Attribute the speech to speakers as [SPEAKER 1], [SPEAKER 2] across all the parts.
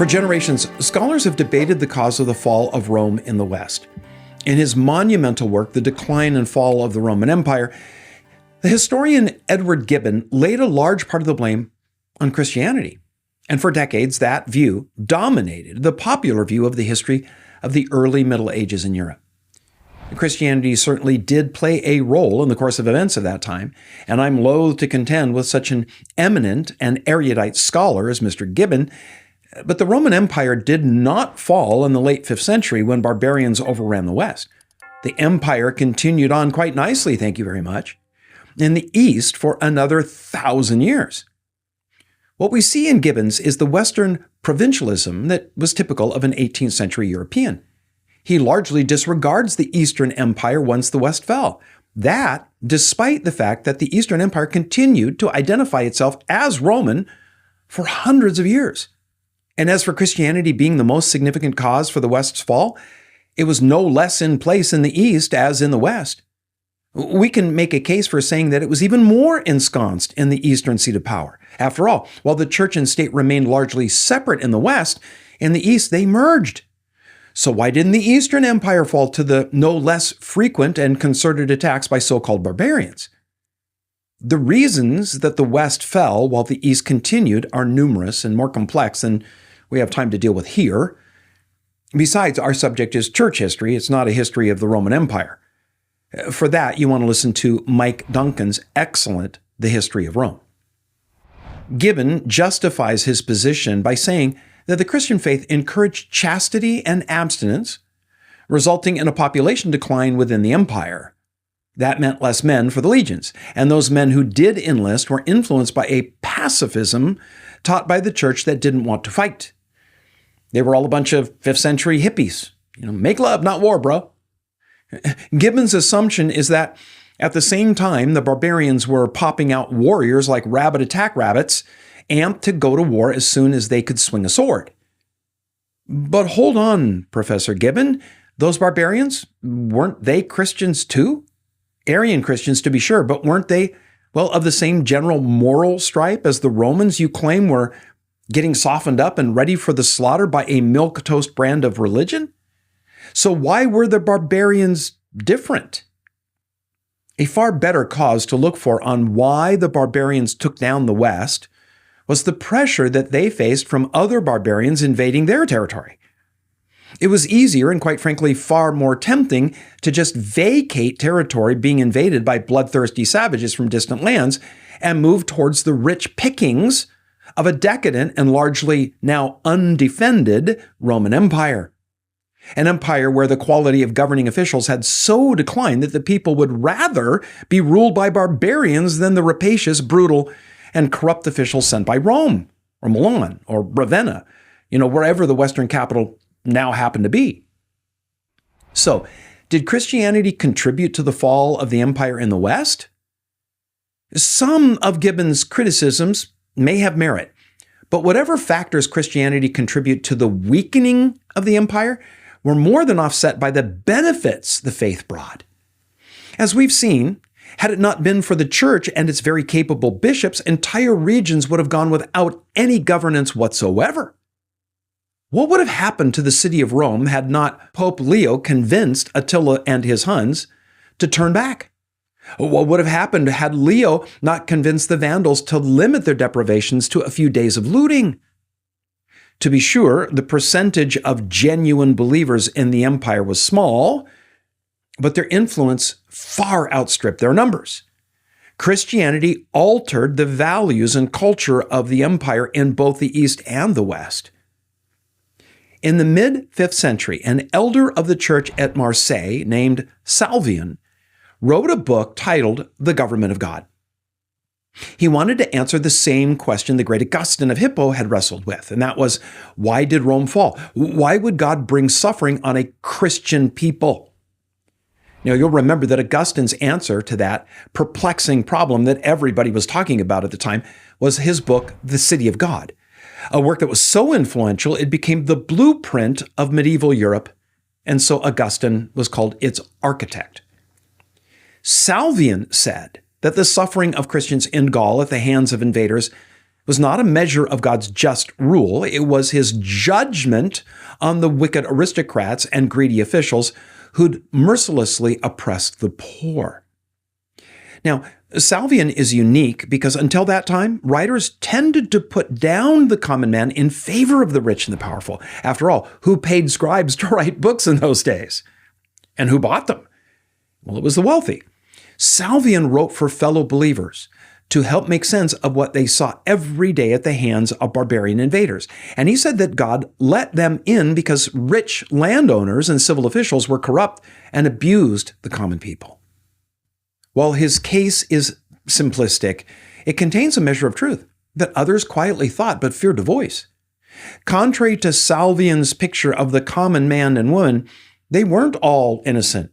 [SPEAKER 1] For generations, scholars have debated the cause of the fall of Rome in the West. In his monumental work, The Decline and Fall of the Roman Empire, the historian Edward Gibbon laid a large part of the blame on Christianity. And for decades, that view dominated the popular view of the history of the early Middle Ages in Europe. Christianity certainly did play a role in the course of events of that time, and I'm loath to contend with such an eminent and erudite scholar as Mr. Gibbon. But the Roman Empire did not fall in the late 5th century when barbarians overran the West. The empire continued on quite nicely, thank you very much, in the East for another 1,000 years. What we see in Gibbons is the Western provincialism that was typical of an 18th century European. He largely disregards the Eastern Empire once the West fell. That, despite the fact that the Eastern Empire continued to identify itself as Roman for hundreds of years. And as for Christianity being the most significant cause for the West's fall, it was no less in place in the East as in the West. We can make a case for saying that it was even more ensconced in the Eastern seat of power. After all, while the church and state remained largely separate in the West, in the East they merged. So why didn't the Eastern Empire fall to the no less frequent and concerted attacks by so-called barbarians? The reasons that the West fell while the East continued are numerous and more complex than we have time to deal with here. Besides, our subject is church history. It's not a history of the Roman Empire. For that, you want to listen to Mike Duncan's excellent The History of Rome. Gibbon justifies his position by saying that the Christian faith encouraged chastity and abstinence, resulting in a population decline within the empire. That meant less men for the legions, and those men who did enlist were influenced by a pacifism taught by the church that didn't want to fight. They were all a bunch of 5th century hippies. Make love, not war, bro. Gibbon's assumption is that at the same time, the barbarians were popping out warriors like rabbit attack rabbits, amped to go to war as soon as they could swing a sword. But hold on, Professor Gibbon. Those barbarians, weren't they Christians too? Arian Christians, to be sure, but weren't they, of the same general moral stripe as the Romans you claim were getting softened up and ready for the slaughter by a milquetoast brand of religion? So why were the barbarians different? A far better cause to look for on why the barbarians took down the West was the pressure that they faced from other barbarians invading their territory. It was easier and, quite frankly, far more tempting to just vacate territory being invaded by bloodthirsty savages from distant lands and move towards the rich pickings of a decadent and largely now undefended Roman Empire. An empire where the quality of governing officials had so declined that the people would rather be ruled by barbarians than the rapacious, brutal, and corrupt officials sent by Rome or Milan or Ravenna, wherever the Western capital now happened to be. So, did Christianity contribute to the fall of the empire in the West? Some of Gibbon's criticisms may have merit, but whatever factors Christianity contribute to the weakening of the empire were more than offset by the benefits the faith brought. As we've seen, had it not been for the church and its very capable bishops, entire regions would have gone without any governance whatsoever. What would have happened to the city of Rome had not Pope Leo convinced Attila and his Huns to turn back? What would have happened had Leo not convinced the Vandals to limit their deprivations to a few days of looting? To be sure, the percentage of genuine believers in the empire was small, but their influence far outstripped their numbers. Christianity altered the values and culture of the empire in both the East and the West. In the mid-5th century, an elder of the church at Marseille named Salvian wrote a book titled The Government of God. He wanted to answer the same question the great Augustine of Hippo had wrestled with, and that was, why did Rome fall? Why would God bring suffering on a Christian people? Now, you'll remember that Augustine's answer to that perplexing problem that everybody was talking about at the time was his book, The City of God, a work that was so influential it became the blueprint of medieval Europe, and so Augustine was called its architect. Salvian said that the suffering of Christians in Gaul at the hands of invaders was not a measure of God's just rule. It was his judgment on the wicked aristocrats and greedy officials who'd mercilessly oppressed the poor. Now, Salvian is unique because until that time, writers tended to put down the common man in favor of the rich and the powerful. After all, who paid scribes to write books in those days? And who bought them? Well, it was the wealthy. Salvian wrote for fellow believers to help make sense of what they saw every day at the hands of barbarian invaders. And he said that God let them in because rich landowners and civil officials were corrupt and abused the common people. While his case is simplistic, it contains a measure of truth that others quietly thought but feared to voice. Contrary to Salvian's picture of the common man and woman, they weren't all innocent,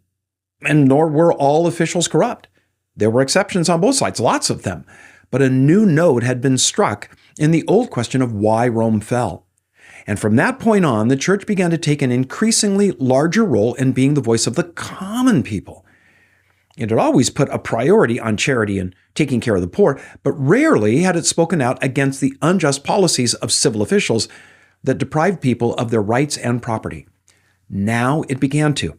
[SPEAKER 1] and nor were all officials corrupt. There were exceptions on both sides, lots of them, but a new note had been struck in the old question of why Rome fell. And from that point on, the church began to take an increasingly larger role in being the voice of the common people. It had always put a priority on charity and taking care of the poor, but rarely had it spoken out against the unjust policies of civil officials that deprived people of their rights and property. Now it began to.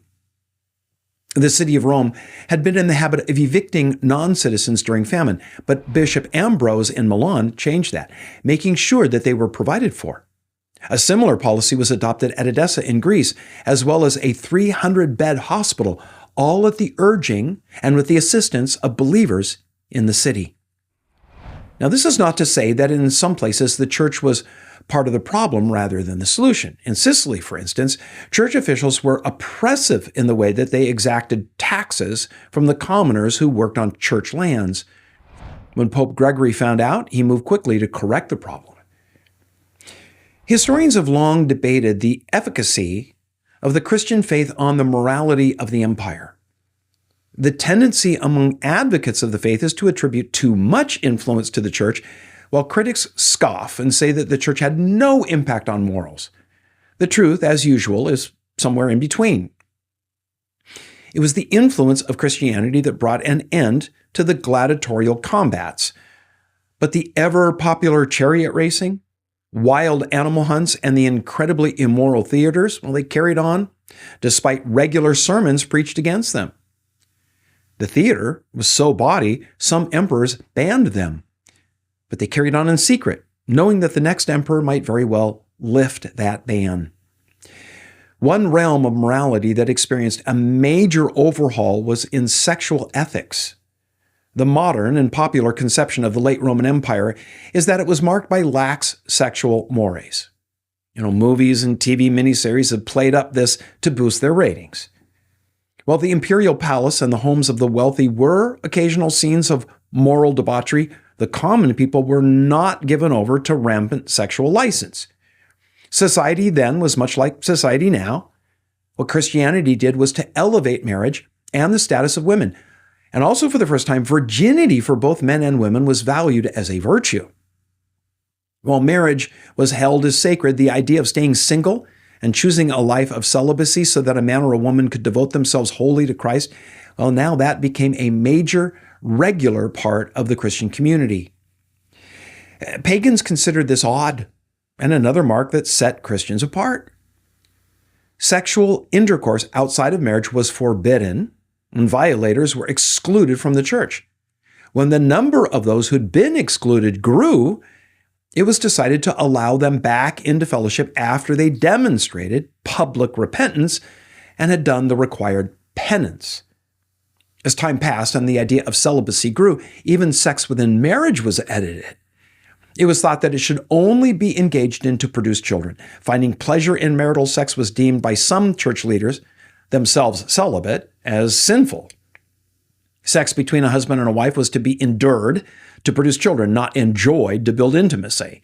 [SPEAKER 1] The city of Rome had been in the habit of evicting non-citizens during famine, but Bishop Ambrose in Milan changed that, making sure that they were provided for. A similar policy was adopted at Edessa in Greece, as well as a 300-bed hospital, all at the urging and with the assistance of believers in the city. Now, this is not to say that in some places the church was part of the problem rather than the solution. In Sicily, for instance, church officials were oppressive in the way that they exacted taxes from the commoners who worked on church lands. When Pope Gregory found out, he moved quickly to correct the problem. Historians have long debated the efficacy of the Christian faith on the morality of the empire. The tendency among advocates of the faith is to attribute too much influence to the church, while critics scoff and say that the church had no impact on morals. The truth, as usual, is somewhere in between. It was the influence of Christianity that brought an end to the gladiatorial combats. But the ever-popular chariot racing, wild animal hunts, and the incredibly immoral theaters, well, they carried on, despite regular sermons preached against them. The theater was so bawdy, some emperors banned them. But they carried on in secret, knowing that the next emperor might very well lift that ban. One realm of morality that experienced a major overhaul was in sexual ethics. The modern and popular conception of the late Roman Empire is that it was marked by lax sexual mores. Movies and TV miniseries have played up this to boost their ratings. While the imperial palace and the homes of the wealthy were occasional scenes of moral debauchery, the common people were not given over to rampant sexual license. Society then was much like society now. What Christianity did was to elevate marriage and the status of women. And also, for the first time, virginity for both men and women was valued as a virtue. While marriage was held as sacred, the idea of staying single and choosing a life of celibacy so that a man or a woman could devote themselves wholly to Christ, well, now that became a major, regular part of the Christian community. Pagans considered this odd and another mark that set Christians apart. Sexual intercourse outside of marriage was forbidden, and violators were excluded from the church. When the number of those who'd been excluded grew, it was decided to allow them back into fellowship after they demonstrated public repentance and had done the required penance. As time passed and the idea of celibacy grew, even sex within marriage was edited. It was thought that it should only be engaged in to produce children. Finding pleasure in marital sex was deemed by some church leaders, themselves celibate, as sinful. Sex between a husband and a wife was to be endured to produce children, not enjoyed to build intimacy.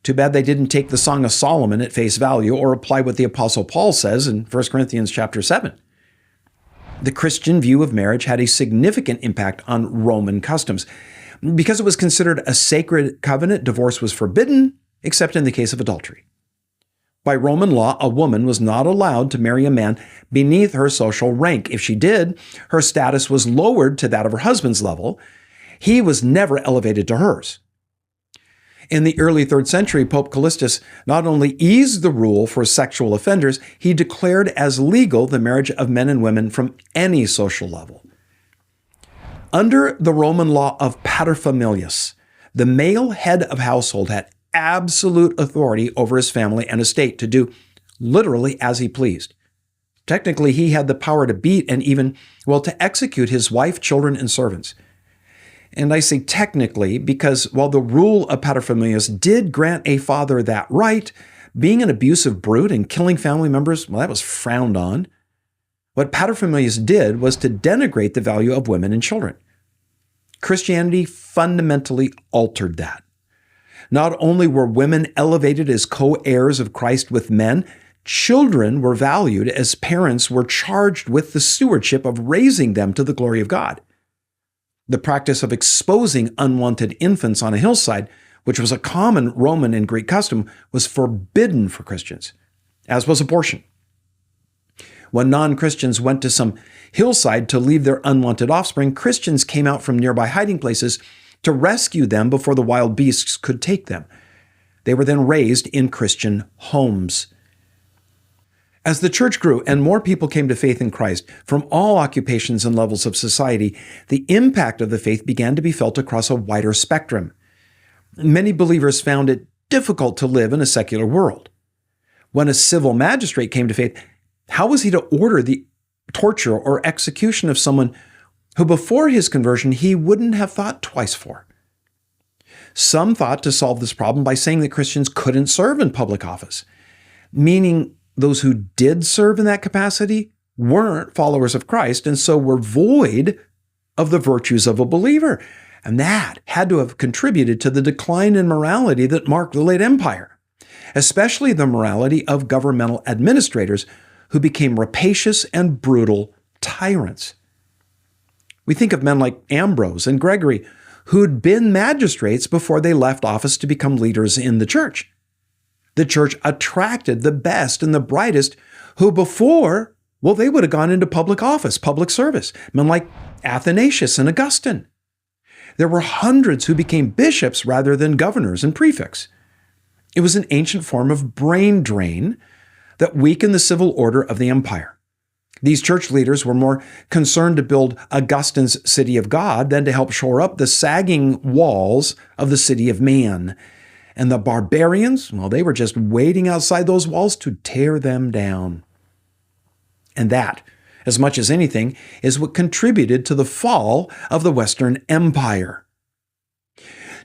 [SPEAKER 1] Too bad they didn't take the Song of Solomon at face value or apply what the Apostle Paul says in 1 Corinthians chapter 7. The Christian view of marriage had a significant impact on Roman customs. Because it was considered a sacred covenant, divorce was forbidden, except in the case of adultery. By Roman law, a woman was not allowed to marry a man beneath her social rank. If she did, her status was lowered to that of her husband's level. He was never elevated to hers. In the early 3rd century, Pope Callistus not only eased the rule for sexual offenders, he declared as legal the marriage of men and women from any social level. Under the Roman law of paterfamilias, the male head of household had absolute authority over his family and estate to do literally as he pleased. Technically, he had the power to beat and even, to execute his wife, children, and servants. And I say technically because while the rule of paterfamilias did grant a father that right, being an abusive brute and killing family members, that was frowned on. What paterfamilias did was to denigrate the value of women and children. Christianity fundamentally altered that. Not only were women elevated as co-heirs of Christ with men, children were valued as parents were charged with the stewardship of raising them to the glory of God. The practice of exposing unwanted infants on a hillside, which was a common Roman and Greek custom, was forbidden for Christians, as was abortion. When non-Christians went to some hillside to leave their unwanted offspring, Christians came out from nearby hiding places to rescue them before the wild beasts could take them. They were then raised in Christian homes. As the church grew and more people came to faith in Christ from all occupations and levels of society, the impact of the faith began to be felt across a wider spectrum. Many believers found it difficult to live in a secular world. When a civil magistrate came to faith, how was he to order the torture or execution of someone who before his conversion he wouldn't have thought twice for? Some thought to solve this problem by saying that Christians couldn't serve in public office, meaning those who did serve in that capacity weren't followers of Christ and so were void of the virtues of a believer. And that had to have contributed to the decline in morality that marked the late empire, especially the morality of governmental administrators who became rapacious and brutal tyrants. We think of men like Ambrose and Gregory, who'd been magistrates before they left office to become leaders in the church. The church attracted the best and the brightest who before, they would have gone into public office, public service, men like Athanasius and Augustine. There were hundreds who became bishops rather than governors and prefects. It was an ancient form of brain drain that weakened the civil order of the empire. These church leaders were more concerned to build Augustine's city of God than to help shore up the sagging walls of the city of man. And the barbarians, they were just waiting outside those walls to tear them down. And that, as much as anything, is what contributed to the fall of the Western Empire.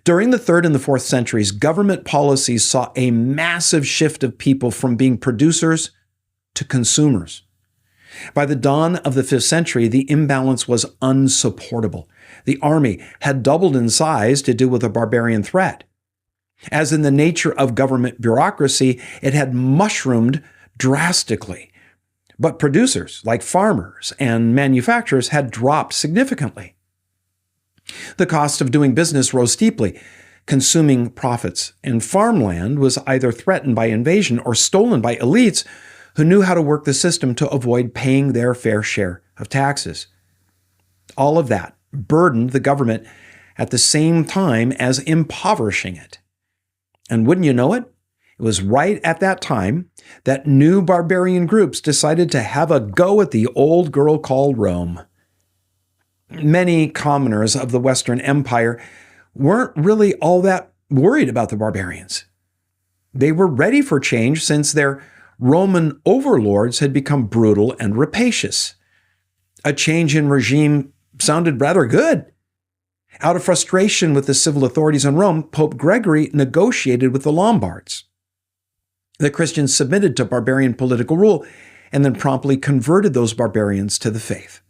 [SPEAKER 1] During the 3rd and the 4th centuries, government policies saw a massive shift of people from being producers to consumers. By the dawn of the 5th century, the imbalance was unsupportable. The army had doubled in size to deal with a barbarian threat. As in the nature of government bureaucracy, it had mushroomed drastically. But producers, like farmers and manufacturers, had dropped significantly. The cost of doing business rose steeply, consuming profits, and farmland was either threatened by invasion or stolen by elites who knew how to work the system to avoid paying their fair share of taxes. All of that burdened the government at the same time as impoverishing it. And wouldn't you know it? It was right at that time that new barbarian groups decided to have a go at the old girl called Rome. Many commoners of the Western Empire weren't really all that worried about the barbarians. They were ready for change since their Roman overlords had become brutal and rapacious. A change in regime sounded rather good. Out of frustration with the civil authorities in Rome, Pope Gregory negotiated with the Lombards. The Christians submitted to barbarian political rule and then promptly converted those barbarians to the faith.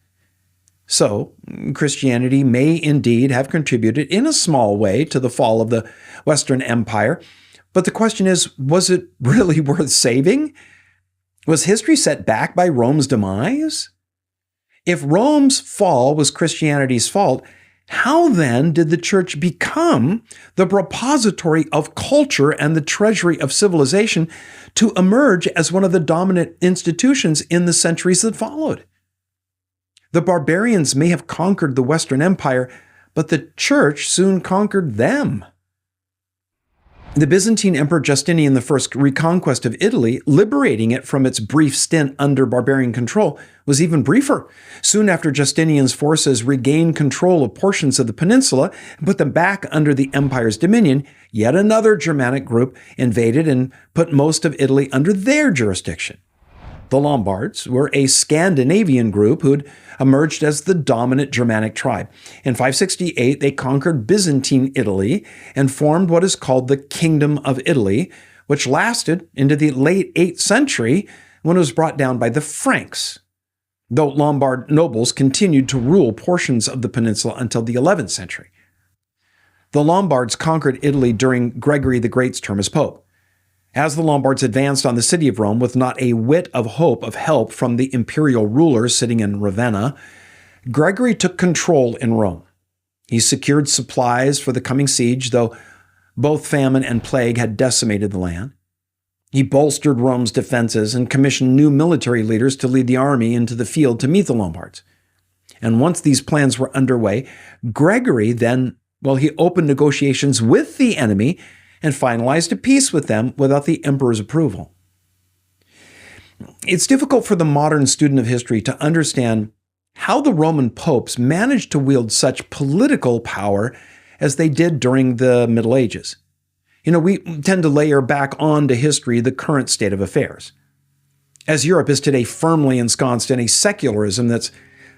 [SPEAKER 1] So, Christianity may indeed have contributed in a small way to the fall of the Western Empire, but the question is, was it really worth saving? Was history set back by Rome's demise? If Rome's fall was Christianity's fault, how then did the church become the repository of culture and the treasury of civilization to emerge as one of the dominant institutions in the centuries that followed? The barbarians may have conquered the Western Empire, but the church soon conquered them. The Byzantine Emperor Justinian I's reconquest of Italy, liberating it from its brief stint under barbarian control, was even briefer. Soon after Justinian's forces regained control of portions of the peninsula and put them back under the empire's dominion, yet another Germanic group invaded and put most of Italy under their jurisdiction. The Lombards were a Scandinavian group who'd emerged as the dominant Germanic tribe. In 568, they conquered Byzantine Italy and formed what is called the Kingdom of Italy, which lasted into the late 8th century when it was brought down by the Franks, though Lombard nobles continued to rule portions of the peninsula until the 11th century. The Lombards conquered Italy during Gregory the Great's term as pope. As the Lombards advanced on the city of Rome with not a whit of hope of help from the imperial rulers sitting in Ravenna, Gregory took control in Rome. He secured supplies for the coming siege, though both famine and plague had decimated the land. He bolstered Rome's defenses and commissioned new military leaders to lead the army into the field to meet the Lombards. And once these plans were underway, Gregory then, he opened negotiations with the enemy and finalized a peace with them without the emperor's approval. It's difficult for the modern student of history to understand how the Roman popes managed to wield such political power as they did during the Middle Ages. We tend to layer back onto history the current state of affairs. As Europe is today firmly ensconced in a secularism that's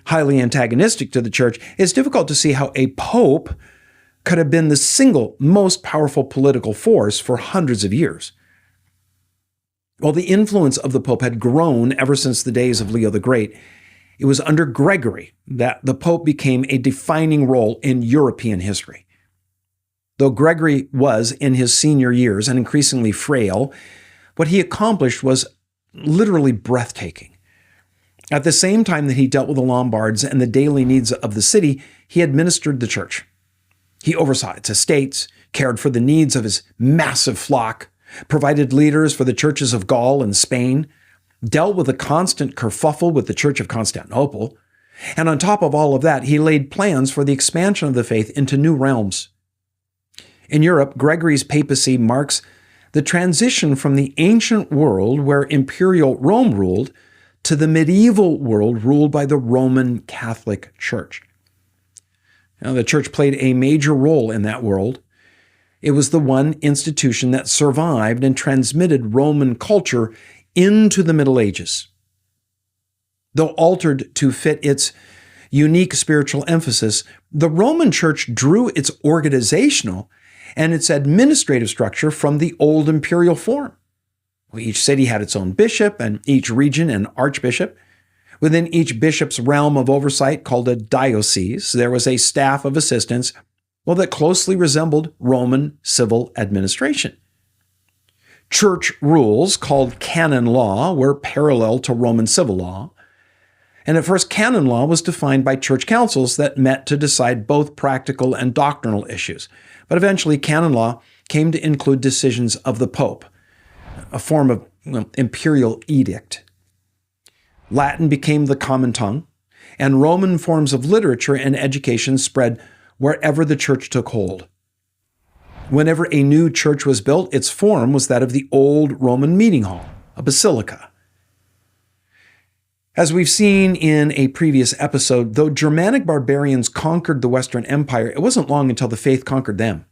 [SPEAKER 1] highly antagonistic to the church, it's difficult to see how a pope could have been the single most powerful political force for hundreds of years. While the influence of the Pope had grown ever since the days of Leo the Great, it was under Gregory that the Pope became a defining role in European history. Though Gregory was, in his senior years, and increasingly frail, what he accomplished was literally breathtaking. At the same time that he dealt with the Lombards and the daily needs of the city, he administered the church. He oversaw its estates, cared for the needs of his massive flock, provided leaders for the churches of Gaul and Spain, dealt with a constant kerfuffle with the Church of Constantinople, and on top of all of that, he laid plans for the expansion of the faith into new realms. In Europe, Gregory's papacy marks the transition from the ancient world where imperial Rome ruled to the medieval world ruled by the Roman Catholic Church. The church played a major role in that world. It was the one institution that survived and transmitted Roman culture into the Middle Ages. Though altered to fit its unique spiritual emphasis, the Roman Church drew its organizational and its administrative structure from the old imperial form. Each city had its own bishop and each region an archbishop. Within each bishop's realm of oversight, called a diocese, there was a staff of assistants, that closely resembled Roman civil administration. Church rules, called canon law, were parallel to Roman civil law. And at first, canon law was defined by church councils that met to decide both practical and doctrinal issues. But eventually, canon law came to include decisions of the Pope, a form of imperial edict. Latin became the common tongue, and Roman forms of literature and education spread wherever the church took hold. Whenever a new church was built, its form was that of the old Roman meeting hall, a basilica. As we've seen in a previous episode, though Germanic barbarians conquered the Western Empire, it wasn't long until the faith conquered them.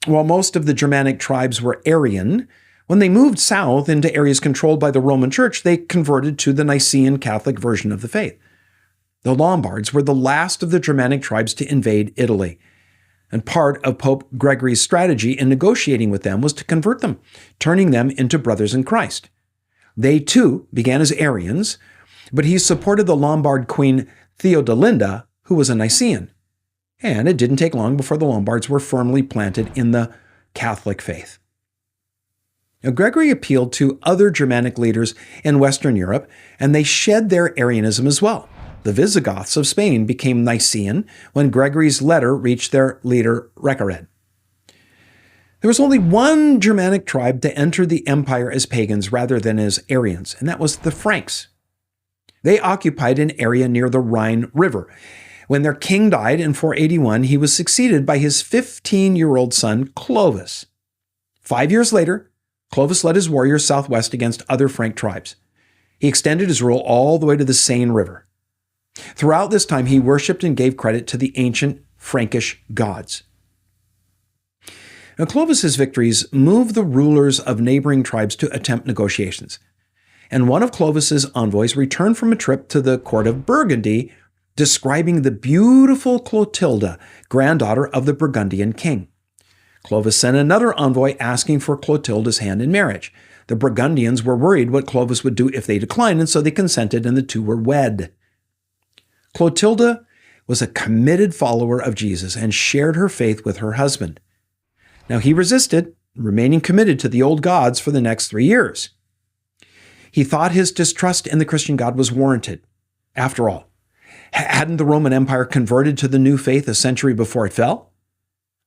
[SPEAKER 1] While most of the Germanic tribes were Arian, when they moved south into areas controlled by the Roman Church, they converted to the Nicene Catholic version of the faith. The Lombards were the last of the Germanic tribes to invade Italy, and part of Pope Gregory's strategy in negotiating with them was to convert them, turning them into brothers in Christ. They too began as Arians, but he supported the Lombard queen Theodelinda, who was a Nicene. And it didn't take long before the Lombards were firmly planted in the Catholic faith. Now, Gregory appealed to other Germanic leaders in Western Europe, and they shed their Arianism as well. The Visigoths of Spain became Nicene when Gregory's letter reached their leader, Recared. There was only one Germanic tribe to enter the empire as pagans rather than as Arians, and that was the Franks. They occupied an area near the Rhine River. When their king died in 481, he was succeeded by his 15-year-old son, Clovis. 5 years later, Clovis led his warriors southwest against other Frank tribes. He extended his rule all the way to the Seine River. Throughout this time, he worshipped and gave credit to the ancient Frankish gods. Now, Clovis's victories moved the rulers of neighboring tribes to attempt negotiations. And one of Clovis's envoys returned from a trip to the court of Burgundy, describing the beautiful Clotilda, granddaughter of the Burgundian king. Clovis sent another envoy asking for Clotilda's hand in marriage. The Burgundians were worried what Clovis would do if they declined, and so they consented, and the two were wed. Clotilda was a committed follower of Jesus and shared her faith with her husband. Now, he resisted, remaining committed to the old gods for the next 3 years. He thought his distrust in the Christian God was warranted. After all, hadn't the Roman Empire converted to the new faith a century before it fell?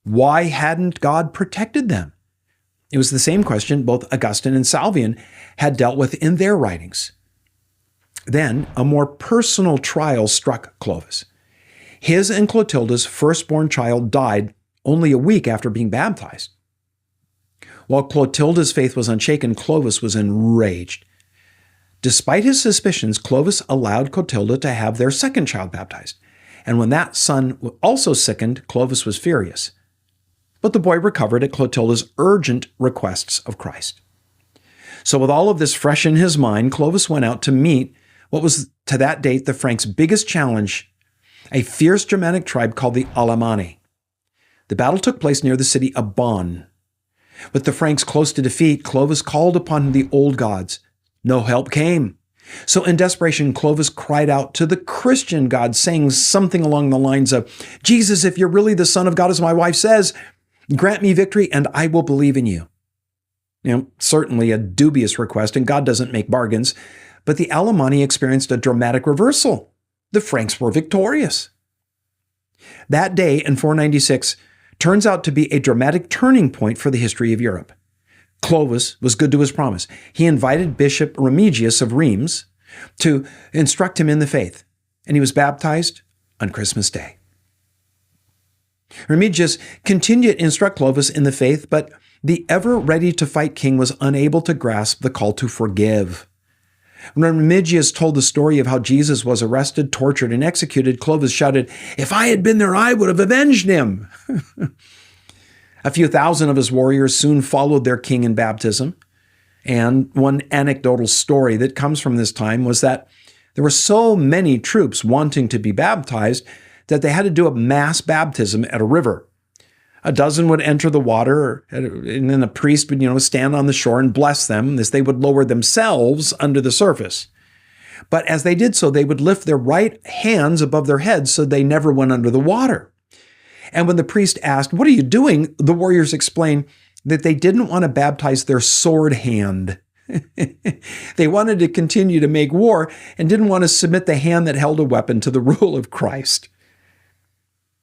[SPEAKER 1] Why hadn't God protected them? It was the same question both Augustine and Salvian had dealt with in their writings. Then a more personal trial struck Clovis. His and Clotilda's firstborn child died only a week after being baptized. While Clotilda's faith was unshaken, Clovis was enraged. Despite his suspicions, Clovis allowed Clotilda to have their second child baptized. And when that son also sickened, Clovis was furious. But the boy recovered at Clotilda's urgent requests of Christ. So with all of this fresh in his mind, Clovis went out to meet what was to that date the Franks' biggest challenge, a fierce Germanic tribe called the Alemanni. The battle took place near the city of Bonn. With the Franks close to defeat, Clovis called upon the old gods. No help came. So in desperation, Clovis cried out to the Christian God, saying something along the lines of, "Jesus, if you're really the Son of God, as my wife says, grant me victory and I will believe in you." Certainly a dubious request, and God doesn't make bargains, but the Alemanni experienced a dramatic reversal. The Franks were victorious. That day in 496 turns out to be a dramatic turning point for the history of Europe. Clovis was good to his promise. He invited Bishop Remigius of Reims to instruct him in the faith, and he was baptized on Christmas Day. Remigius continued to instruct Clovis in the faith, but the ever-ready-to-fight king was unable to grasp the call to forgive. When Remigius told the story of how Jesus was arrested, tortured, and executed, Clovis shouted, "If I had been there, I would have avenged him." A few thousand of his warriors soon followed their king in baptism. And one anecdotal story that comes from this time was that there were so many troops wanting to be baptized that they had to do a mass baptism at a river. A dozen would enter the water, and then a priest would, stand on the shore and bless them as they would lower themselves under the surface. But as they did so, they would lift their right hands above their heads so they never went under the water. And when the priest asked, "What are you doing?" the warriors explained that they didn't want to baptize their sword hand. They wanted to continue to make war and didn't want to submit the hand that held a weapon to the rule of Christ.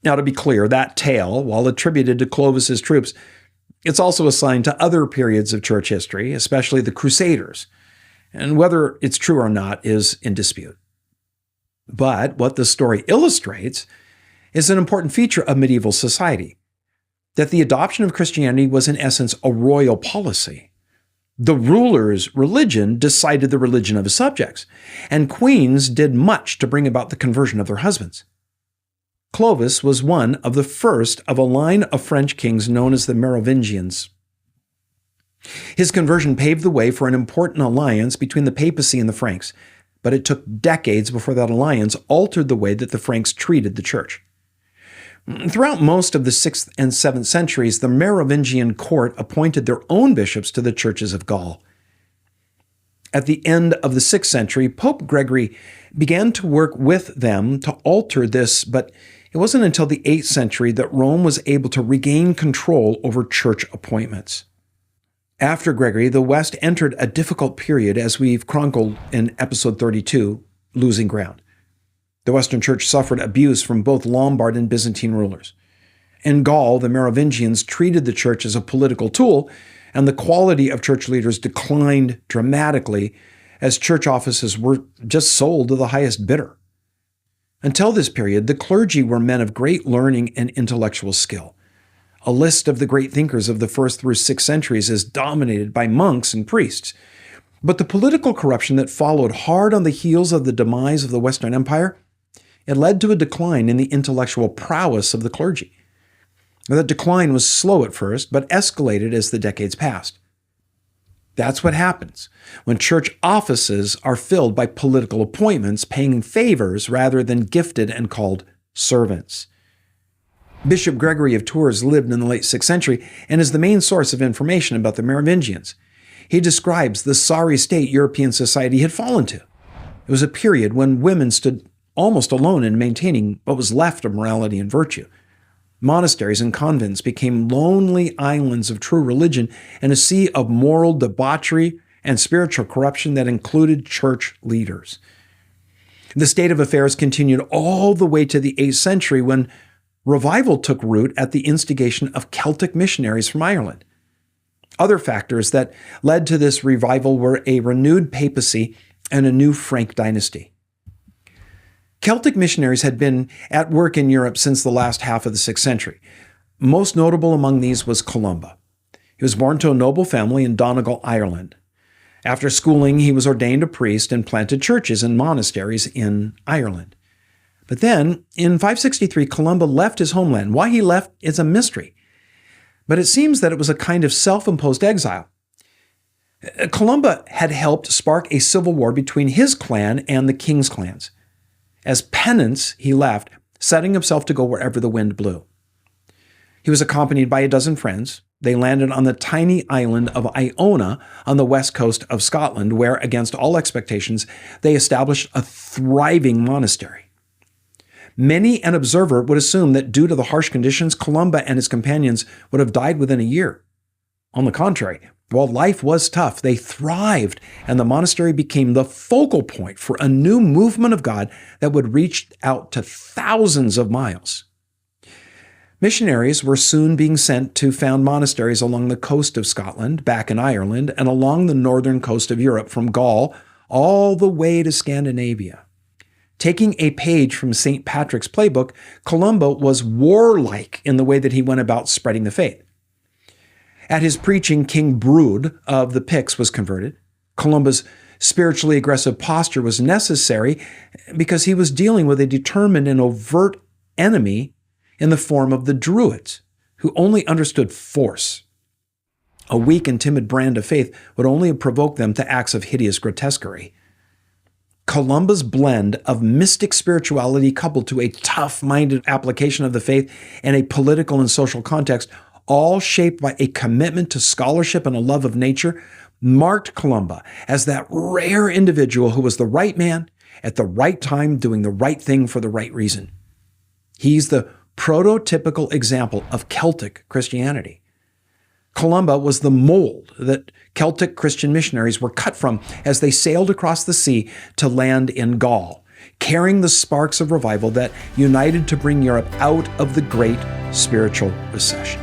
[SPEAKER 1] Now, to be clear, that tale, while attributed to Clovis's troops, it's also assigned to other periods of church history, especially the Crusaders. And whether it's true or not is in dispute. But what the story illustrates is an important feature of medieval society, that the adoption of Christianity was in essence a royal policy. The ruler's religion decided the religion of his subjects, and queens did much to bring about the conversion of their husbands. Clovis was one of the first of a line of French kings known as the Merovingians. His conversion paved the way for an important alliance between the papacy and the Franks, but it took decades before that alliance altered the way that the Franks treated the church. Throughout most of the 6th and 7th centuries, the Merovingian court appointed their own bishops to the churches of Gaul. At the end of the 6th century, Pope Gregory began to work with them to alter this, but it wasn't until the 8th century that Rome was able to regain control over church appointments. After Gregory, the West entered a difficult period, as we've chronicled in episode 32, Losing Ground. The Western Church suffered abuse from both Lombard and Byzantine rulers. In Gaul, the Merovingians treated the church as a political tool, and the quality of church leaders declined dramatically as church offices were just sold to the highest bidder. Until this period, the clergy were men of great learning and intellectual skill. A list of the great thinkers of the 1st through 6th centuries is dominated by monks and priests. But the political corruption that followed hard on the heels of the demise of the Western Empire, it led to a decline in the intellectual prowess of the clergy. That decline was slow at first, but escalated as the decades passed. That's what happens when church offices are filled by political appointments paying favors rather than gifted and called servants. Bishop Gregory of Tours lived in the late 6th century and is the main source of information about the Merovingians. He describes the sorry state European society had fallen to. It was a period when women stood almost alone in maintaining what was left of morality and virtue. Monasteries and convents became lonely islands of true religion and a sea of moral debauchery and spiritual corruption that included church leaders. The state of affairs continued all the way to the 8th century when revival took root at the instigation of Celtic missionaries from Ireland. Other factors that led to this revival were a renewed papacy and a new Frank dynasty. Celtic missionaries had been at work in Europe since the last half of the 6th century. Most notable among these was Columba. He was born to a noble family in Donegal, Ireland. After schooling, he was ordained a priest and planted churches and monasteries in Ireland. But then, in 563, Columba left his homeland. Why he left is a mystery. But it seems that it was a kind of self-imposed exile. Columba had helped spark a civil war between his clan and the king's clans. As penance, he left, setting himself to go wherever the wind blew. He was accompanied by a dozen friends. They landed on the tiny island of Iona on the west coast of Scotland, where, against all expectations, they established a thriving monastery. Many an observer would assume that due to the harsh conditions, Columba and his companions would have died within a year. On the contrary, while life was tough, they thrived, and the monastery became the focal point for a new movement of God that would reach out to thousands of miles. Missionaries were soon being sent to found monasteries along the coast of Scotland, back in Ireland, and along the northern coast of Europe from Gaul all the way to Scandinavia. Taking a page from St. Patrick's playbook, Columba was warlike in the way that he went about spreading the faith. At his preaching, King Brude of the Picts was converted. Columba's spiritually aggressive posture was necessary because he was dealing with a determined and overt enemy in the form of the Druids, who only understood force. A weak and timid brand of faith would only provoke them to acts of hideous grotesquerie. Columba's blend of mystic spirituality coupled to a tough-minded application of the faith and a political and social context, all shaped by a commitment to scholarship and a love of nature, marked Columba as that rare individual who was the right man at the right time doing the right thing for the right reason. He's the prototypical example of Celtic Christianity. Columba was the mold that Celtic Christian missionaries were cut from as they sailed across the sea to land in Gaul, carrying the sparks of revival that united to bring Europe out of the great spiritual recession.